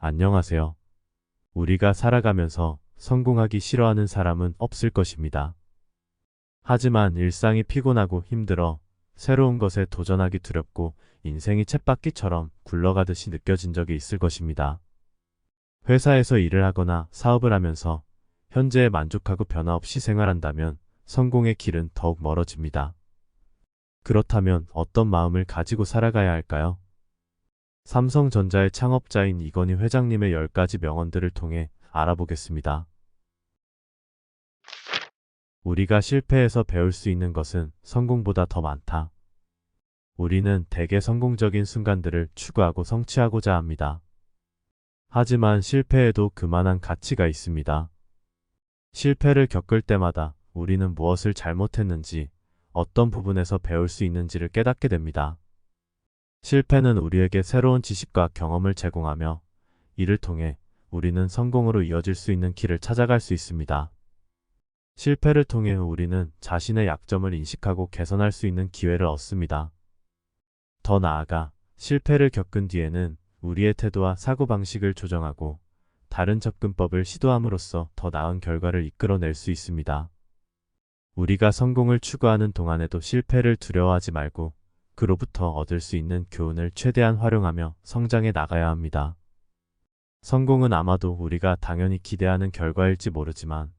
안녕하세요. 우리가 살아가면서 성공하기 싫어하는 사람은 없을 것입니다. 하지만 일상이 피곤하고 힘들어 새로운 것에 도전하기 두렵고 인생이 쳇바퀴처럼 굴러가듯이 느껴진 적이 있을 것입니다. 회사에서 일을 하거나 사업을 하면서 현재에 만족하고 변화 없이 생활한다면 성공의 길은 더욱 멀어집니다. 그렇다면 어떤 마음을 가지고 살아가야 할까요? 삼성전자의 창업자인 이건희 회장님의 10가지 명언들을 통해 알아보겠습니다. 우리가 실패해서 배울 수 있는 것은 성공보다 더 많다. 우리는 대개 성공적인 순간들을 추구하고 성취하고자 합니다. 하지만 실패에도 그만한 가치가 있습니다. 실패를 겪을 때마다 우리는 무엇을 잘못했는지, 어떤 부분에서 배울 수 있는지를 깨닫게 됩니다. 실패는 우리에게 새로운 지식과 경험을 제공하며 이를 통해 우리는 성공으로 이어질 수 있는 길을 찾아갈 수 있습니다. 실패를 통해 우리는 자신의 약점을 인식하고 개선할 수 있는 기회를 얻습니다. 더 나아가 실패를 겪은 뒤에는 우리의 태도와 사고방식을 조정하고 다른 접근법을 시도함으로써 더 나은 결과를 이끌어낼 수 있습니다. 우리가 성공을 추구하는 동안에도 실패를 두려워하지 말고 그로부터 얻을 수 있는 교훈을 최대한 활용하며 성장해 나가야 합니다. 성공은 아마도 우리가 당연히 기대하는 결과일지 모르지만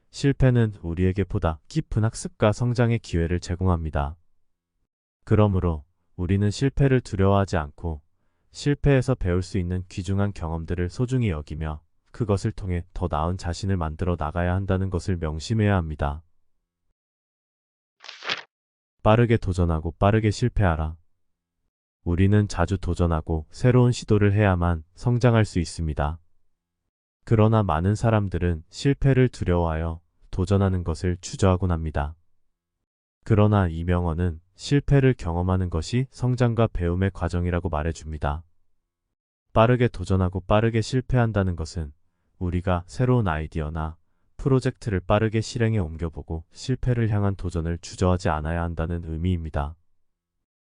실패는 우리에게 보다 깊은 학습과 성장의 기회를 제공합니다. 그러므로 우리는 실패를 두려워하지 않고 실패에서 배울 수 있는 귀중한 경험들을 소중히 여기며 그것을 통해 더 나은 자신을 만들어 나가야 한다는 것을 명심해야 합니다. 빠르게 도전하고 빠르게 실패하라. 우리는 자주 도전하고 새로운 시도를 해야만 성장할 수 있습니다. 그러나 많은 사람들은 실패를 두려워하여 도전하는 것을 주저하곤 합니다. 그러나 이 명언은 실패를 경험하는 것이 성장과 배움의 과정이라고 말해줍니다. 빠르게 도전하고 빠르게 실패한다는 것은 우리가 새로운 아이디어나 프로젝트를 빠르게 실행에 옮겨보고 실패를 향한 도전을 주저하지 않아야 한다는 의미입니다.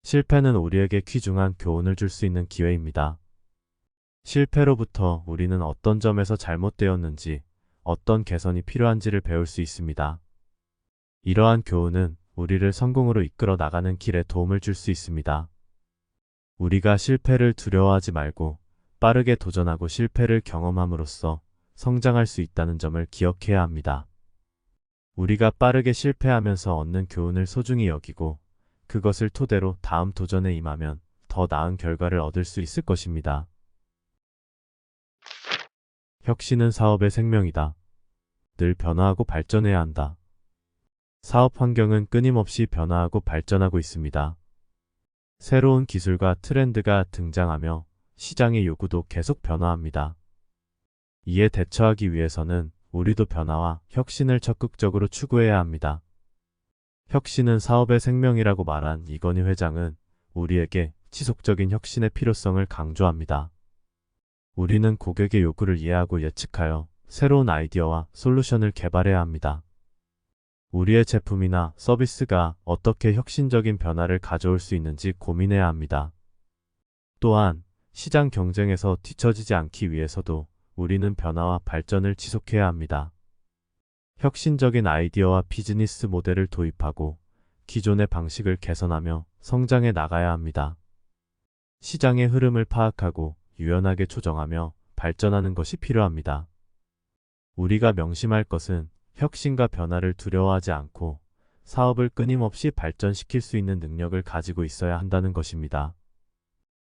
실패는 우리에게 귀중한 교훈을 줄 수 있는 기회입니다. 실패로부터 우리는 어떤 점에서 잘못되었는지, 어떤 개선이 필요한지를 배울 수 있습니다. 이러한 교훈은 우리를 성공으로 이끌어 나가는 길에 도움을 줄 수 있습니다. 우리가 실패를 두려워하지 말고 빠르게 도전하고 실패를 경험함으로써 성장할 수 있다는 점을 기억해야 합니다. 우리가 빠르게 실패하면서 얻는 교훈을 소중히 여기고 그것을 토대로 다음 도전에 임하면 더 나은 결과를 얻을 수 있을 것입니다. 혁신은 사업의 생명이다. 늘 변화하고 발전해야 한다. 사업 환경은 끊임없이 변화하고 발전하고 있습니다. 새로운 기술과 트렌드가 등장하며 시장의 요구도 계속 변화합니다. 이에 대처하기 위해서는 우리도 변화와 혁신을 적극적으로 추구해야 합니다. 혁신은 사업의 생명이라고 말한 이건희 회장은 우리에게 지속적인 혁신의 필요성을 강조합니다. 우리는 고객의 요구를 이해하고 예측하여 새로운 아이디어와 솔루션을 개발해야 합니다. 우리의 제품이나 서비스가 어떻게 혁신적인 변화를 가져올 수 있는지 고민해야 합니다. 또한 시장 경쟁에서 뒤처지지 않기 위해서도 우리는 변화와 발전을 지속해야 합니다. 혁신적인 아이디어와 비즈니스 모델을 도입하고 기존의 방식을 개선하며 성장해 나가야 합니다. 시장의 흐름을 파악하고 유연하게 조정하며 발전하는 것이 필요합니다. 우리가 명심할 것은 혁신과 변화를 두려워하지 않고 사업을 끊임없이 발전시킬 수 있는 능력을 가지고 있어야 한다는 것입니다.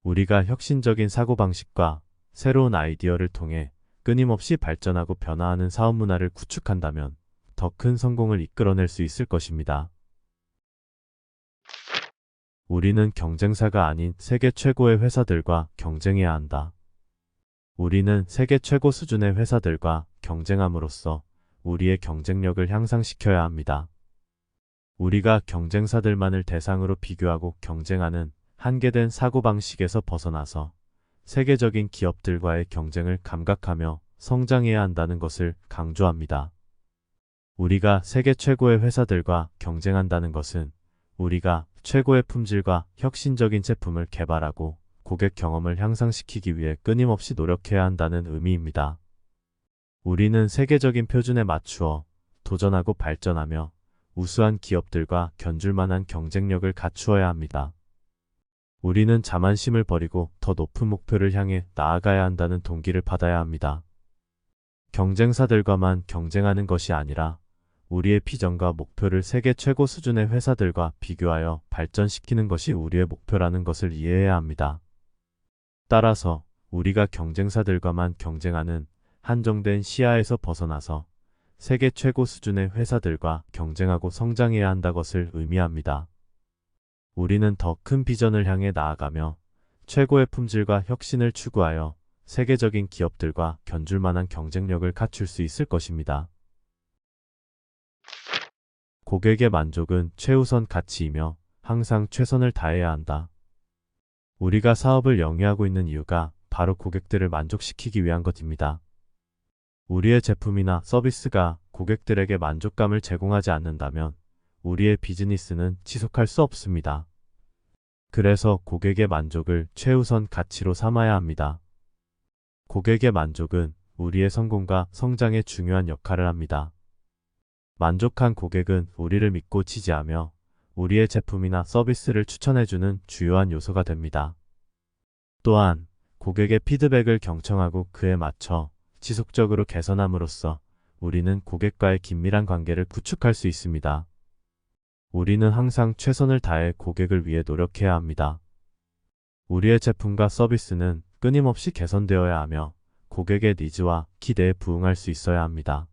우리가 혁신적인 사고방식과 새로운 아이디어를 통해 끊임없이 발전하고 변화하는 사업 문화를 구축한다면 더 큰 성공을 이끌어낼 수 있을 것입니다. 우리는 경쟁사가 아닌 세계 최고의 회사들과 경쟁해야 한다. 우리는 세계 최고 수준의 회사들과 경쟁함으로써 우리의 경쟁력을 향상시켜야 합니다. 우리가 경쟁사들만을 대상으로 비교하고 경쟁하는 한계된 사고방식에서 벗어나서 세계적인 기업들과의 경쟁을 감각하며 성장해야 한다는 것을 강조합니다. 우리가 세계 최고의 회사들과 경쟁한다는 것은 우리가 최고의 품질과 혁신적인 제품을 개발하고 고객 경험을 향상시키기 위해 끊임없이 노력해야 한다는 의미입니다. 우리는 세계적인 표준에 맞추어 도전하고 발전하며 우수한 기업들과 견줄 만한 경쟁력을 갖추어야 합니다. 우리는 자만심을 버리고 더 높은 목표를 향해 나아가야 한다는 동기를 받아야 합니다. 경쟁사들과만 경쟁하는 것이 아니라 우리의 비전과 목표를 세계 최고 수준의 회사들과 비교하여 발전시키는 것이 우리의 목표라는 것을 이해해야 합니다. 따라서 우리가 경쟁사들과만 경쟁하는 한정된 시야에서 벗어나서 세계 최고 수준의 회사들과 경쟁하고 성장해야 한다 것을 의미합니다. 우리는 더 큰 비전을 향해 나아가며 최고의 품질과 혁신을 추구하여 세계적인 기업들과 견줄 만한 경쟁력을 갖출 수 있을 것입니다. 고객의 만족은 최우선 가치이며 항상 최선을 다해야 한다. 우리가 사업을 영위하고 있는 이유가 바로 고객들을 만족시키기 위한 것입니다. 우리의 제품이나 서비스가 고객들에게 만족감을 제공하지 않는다면 우리의 비즈니스는 지속할 수 없습니다. 그래서 고객의 만족을 최우선 가치로 삼아야 합니다. 고객의 만족은 우리의 성공과 성장에 중요한 역할을 합니다. 만족한 고객은 우리를 믿고 지지하며 우리의 제품이나 서비스를 추천해주는 주요한 요소가 됩니다. 또한 고객의 피드백을 경청하고 그에 맞춰 지속적으로 개선함으로써 우리는 고객과의 긴밀한 관계를 구축할 수 있습니다. 우리는 항상 최선을 다해 고객을 위해 노력해야 합니다. 우리의 제품과 서비스는 끊임없이 개선되어야 하며 고객의 니즈와 기대에 부응할 수 있어야 합니다.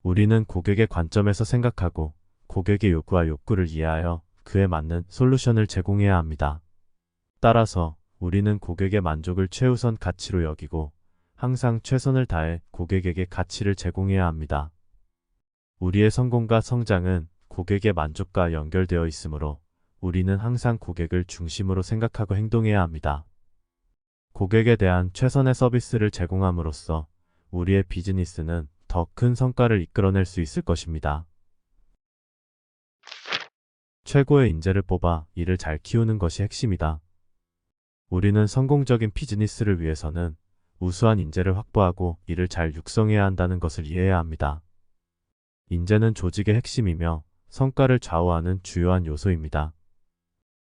우리는 고객의 관점에서 생각하고 고객의 요구와 욕구를 이해하여 그에 맞는 솔루션을 제공해야 합니다. 따라서 우리는 고객의 만족을 최우선 가치로 여기고 항상 최선을 다해 고객에게 가치를 제공해야 합니다. 우리의 성공과 성장은 고객의 만족과 연결되어 있으므로 우리는 항상 고객을 중심으로 생각하고 행동해야 합니다. 고객에 대한 최선의 서비스를 제공함으로써 우리의 비즈니스는 더 큰 성과를 이끌어낼 수 있을 것입니다. 최고의 인재를 뽑아 이를 잘 키우는 것이 핵심이다. 우리는 성공적인 비즈니스를 위해서는 우수한 인재를 확보하고 이를 잘 육성해야 한다는 것을 이해해야 합니다. 인재는 조직의 핵심이며 성과를 좌우하는 주요한 요소입니다.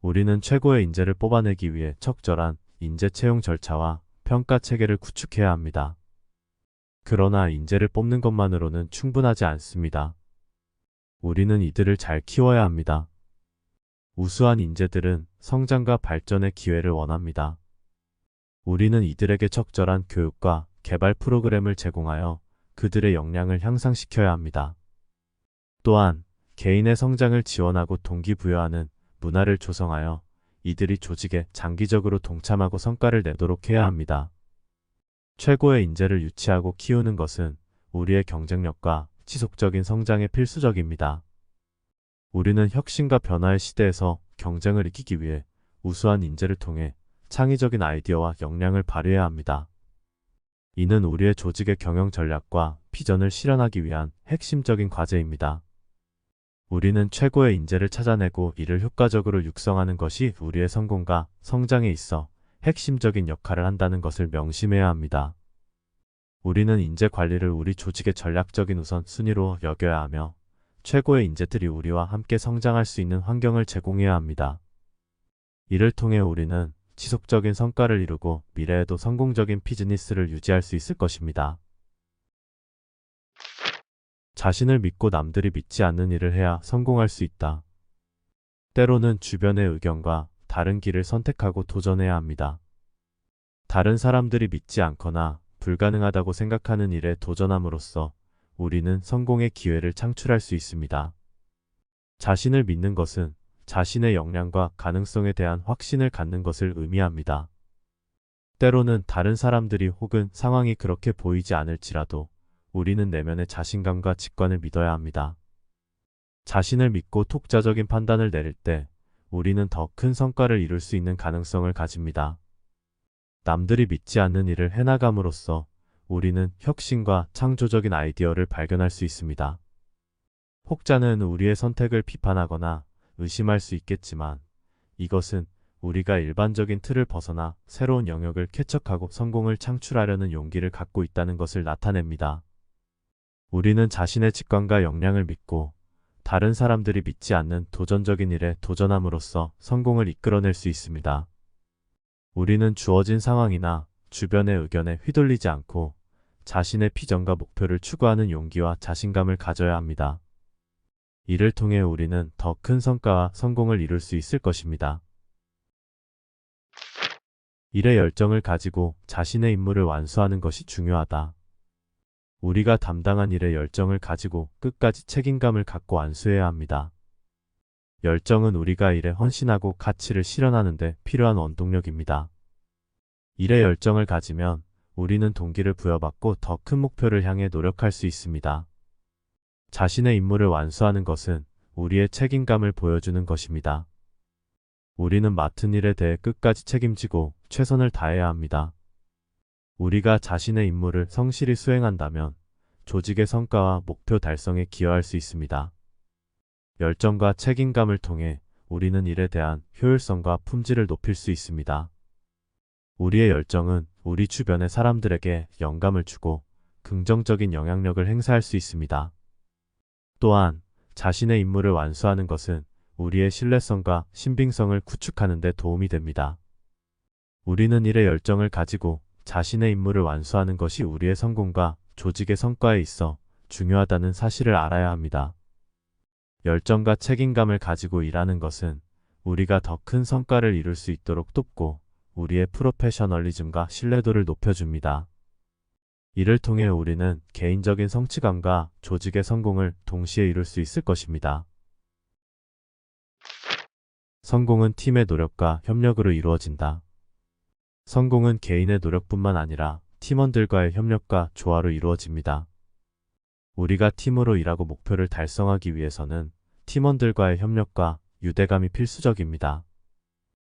우리는 최고의 인재를 뽑아내기 위해 적절한 인재 채용 절차와 평가 체계를 구축해야 합니다. 그러나 인재를 뽑는 것만으로는 충분하지 않습니다. 우리는 이들을 잘 키워야 합니다. 우수한 인재들은 성장과 발전의 기회를 원합니다. 우리는 이들에게 적절한 교육과 개발 프로그램을 제공하여 그들의 역량을 향상시켜야 합니다. 또한 개인의 성장을 지원하고 동기부여하는 문화를 조성하여 이들이 조직에 장기적으로 동참하고 성과를 내도록 해야 합니다. 최고의 인재를 유치하고 키우는 것은 우리의 경쟁력과 지속적인 성장에 필수적입니다. 우리는 혁신과 변화의 시대에서 경쟁을 이기기 위해 우수한 인재를 통해 창의적인 아이디어와 역량을 발휘해야 합니다. 이는 우리의 조직의 경영 전략과 비전을 실현하기 위한 핵심적인 과제입니다. 우리는 최고의 인재를 찾아내고 이를 효과적으로 육성하는 것이 우리의 성공과 성장에 있어 핵심적인 역할을 한다는 것을 명심해야 합니다. 우리는 인재 관리를 우리 조직의 전략적인 우선순위로 여겨야 하며 최고의 인재들이 우리와 함께 성장할 수 있는 환경을 제공해야 합니다. 이를 통해 우리는 지속적인 성과를 이루고 미래에도 성공적인 비즈니스를 유지할 수 있을 것입니다. 자신을 믿고 남들이 믿지 않는 일을 해야 성공할 수 있다. 때로는 주변의 의견과 다른 길을 선택하고 도전해야 합니다. 다른 사람들이 믿지 않거나 불가능하다고 생각하는 일에 도전함으로써 우리는 성공의 기회를 창출할 수 있습니다. 자신을 믿는 것은 자신의 역량과 가능성에 대한 확신을 갖는 것을 의미합니다. 때로는 다른 사람들이 혹은 상황이 그렇게 보이지 않을지라도 우리는 내면의 자신감과 직관을 믿어야 합니다. 자신을 믿고 독자적인 판단을 내릴 때 우리는 더 큰 성과를 이룰 수 있는 가능성을 가집니다. 남들이 믿지 않는 일을 해나감으로써 우리는 혁신과 창조적인 아이디어를 발견할 수 있습니다. 혹자는 우리의 선택을 비판하거나 의심할 수 있겠지만 이것은 우리가 일반적인 틀을 벗어나 새로운 영역을 개척하고 성공을 창출하려는 용기를 갖고 있다는 것을 나타냅니다. 우리는 자신의 직관과 역량을 믿고 다른 사람들이 믿지 않는 도전적인 일에 도전함으로써 성공을 이끌어낼 수 있습니다. 우리는 주어진 상황이나 주변의 의견에 휘둘리지 않고 자신의 비전과 목표를 추구하는 용기와 자신감을 가져야 합니다. 이를 통해 우리는 더 큰 성과와 성공을 이룰 수 있을 것입니다. 일의 열정을 가지고 자신의 임무를 완수하는 것이 중요하다. 우리가 담당한 일의 열정을 가지고 끝까지 책임감을 갖고 완수해야 합니다. 열정은 우리가 일에 헌신하고 가치를 실현하는 데 필요한 원동력입니다. 일의 열정을 가지면 우리는 동기를 부여받고 더 큰 목표를 향해 노력할 수 있습니다. 자신의 임무를 완수하는 것은 우리의 책임감을 보여주는 것입니다. 우리는 맡은 일에 대해 끝까지 책임지고 최선을 다해야 합니다. 우리가 자신의 임무를 성실히 수행한다면 조직의 성과와 목표 달성에 기여할 수 있습니다. 열정과 책임감을 통해 우리는 일에 대한 효율성과 품질을 높일 수 있습니다. 우리의 열정은 우리 주변의 사람들에게 영감을 주고 긍정적인 영향력을 행사할 수 있습니다. 또한 자신의 임무를 완수하는 것은 우리의 신뢰성과 신빙성을 구축하는 데 도움이 됩니다. 우리는 일의 열정을 가지고 자신의 임무를 완수하는 것이 우리의 성공과 조직의 성과에 있어 중요하다는 사실을 알아야 합니다. 열정과 책임감을 가지고 일하는 것은 우리가 더 큰 성과를 이룰 수 있도록 돕고 우리의 프로페셔널리즘과 신뢰도를 높여줍니다. 이를 통해 우리는 개인적인 성취감과 조직의 성공을 동시에 이룰 수 있을 것입니다. 성공은 팀의 노력과 협력으로 이루어진다. 성공은 개인의 노력뿐만 아니라 팀원들과의 협력과 조화로 이루어집니다. 우리가 팀으로 일하고 목표를 달성하기 위해서는 팀원들과의 협력과 유대감이 필수적입니다.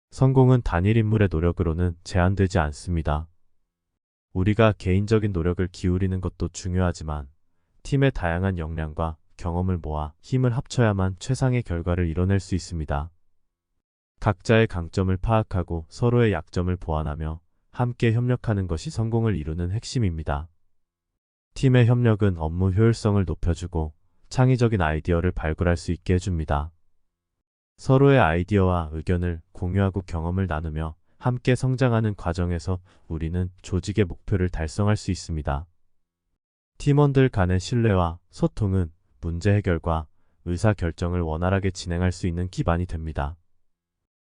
성공은 단일 인물의 노력으로는 제한되지 않습니다. 우리가 개인적인 노력을 기울이는 것도 중요하지만 팀의 다양한 역량과 경험을 모아 힘을 합쳐야만 최상의 결과를 이뤄낼 수 있습니다. 각자의 강점을 파악하고 서로의 약점을 보완하며 함께 협력하는 것이 성공을 이루는 핵심입니다. 팀의 협력은 업무 효율성을 높여주고 창의적인 아이디어를 발굴할 수 있게 해줍니다. 서로의 아이디어와 의견을 공유하고 경험을 나누며 함께 성장하는 과정에서 우리는 조직의 목표를 달성할 수 있습니다. 팀원들 간의 신뢰와 소통은 문제 해결과 의사결정을 원활하게 진행할 수 있는 기반이 됩니다.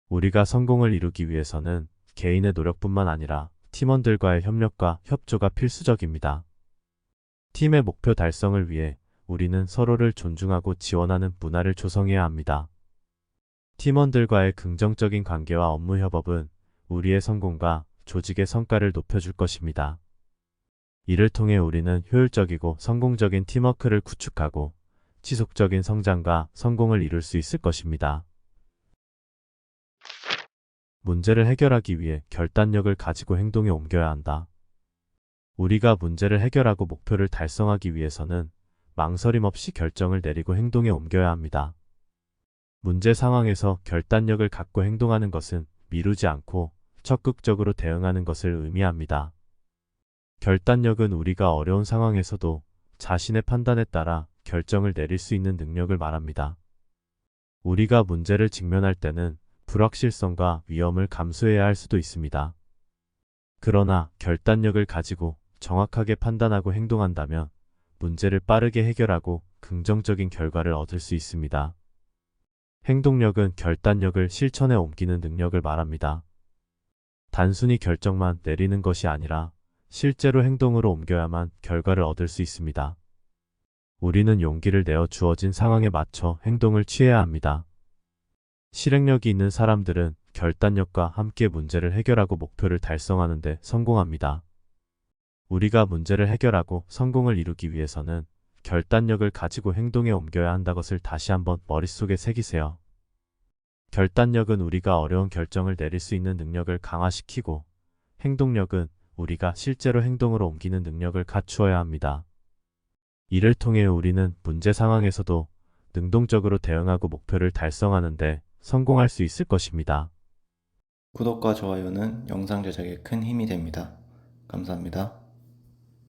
우리가 성공을 이루기 위해서는 개인의 노력뿐만 아니라 팀원들과의 협력과 협조가 필수적입니다. 팀의 목표 달성을 위해 우리는 서로를 존중하고 지원하는 문화를 조성해야 합니다. 팀원들과의 긍정적인 관계와 업무 협업은 우리의 성공과 조직의 성과를 높여줄 것입니다. 이를 통해 우리는 효율적이고 성공적인 팀워크를 구축하고 지속적인 성장과 성공을 이룰 수 있을 것입니다. 문제를 해결하기 위해 결단력을 가지고 행동에 옮겨야 한다. 우리가 문제를 해결하고 목표를 달성하기 위해서는 망설임 없이 결정을 내리고 행동에 옮겨야 합니다. 문제 상황에서 결단력을 갖고 행동하는 것은 미루지 않고 적극적으로 대응하는 것을 의미합니다. 결단력은 우리가 어려운 상황에서도 자신의 판단에 따라 결정을 내릴 수 있는 능력을 말합니다. 우리가 문제를 직면할 때는 불확실성과 위험을 감수해야 할 수도 있습니다. 그러나 결단력을 가지고 정확하게 판단하고 행동한다면 문제를 빠르게 해결하고 긍정적인 결과를 얻을 수 있습니다. 행동력은 결단력을 실천에 옮기는 능력을 말합니다. 단순히 결정만 내리는 것이 아니라 실제로 행동으로 옮겨야만 결과를 얻을 수 있습니다. 우리는 용기를 내어 주어진 상황에 맞춰 행동을 취해야 합니다. 실행력이 있는 사람들은 결단력과 함께 문제를 해결하고 목표를 달성하는 데 성공합니다. 우리가 문제를 해결하고 성공을 이루기 위해서는 결단력을 가지고 행동에 옮겨야 한다는 것을 다시 한번 머릿속에 새기세요. 결단력은 우리가 어려운 결정을 내릴 수 있는 능력을 강화시키고 행동력은 우리가 실제로 행동으로 옮기는 능력을 갖추어야 합니다. 이를 통해 우리는 문제 상황에서도 능동적으로 대응하고 목표를 달성하는 데 성공할 수 있을 것입니다. 구독과 좋아요는 영상 제작에 큰 힘이 됩니다. 감사합니다.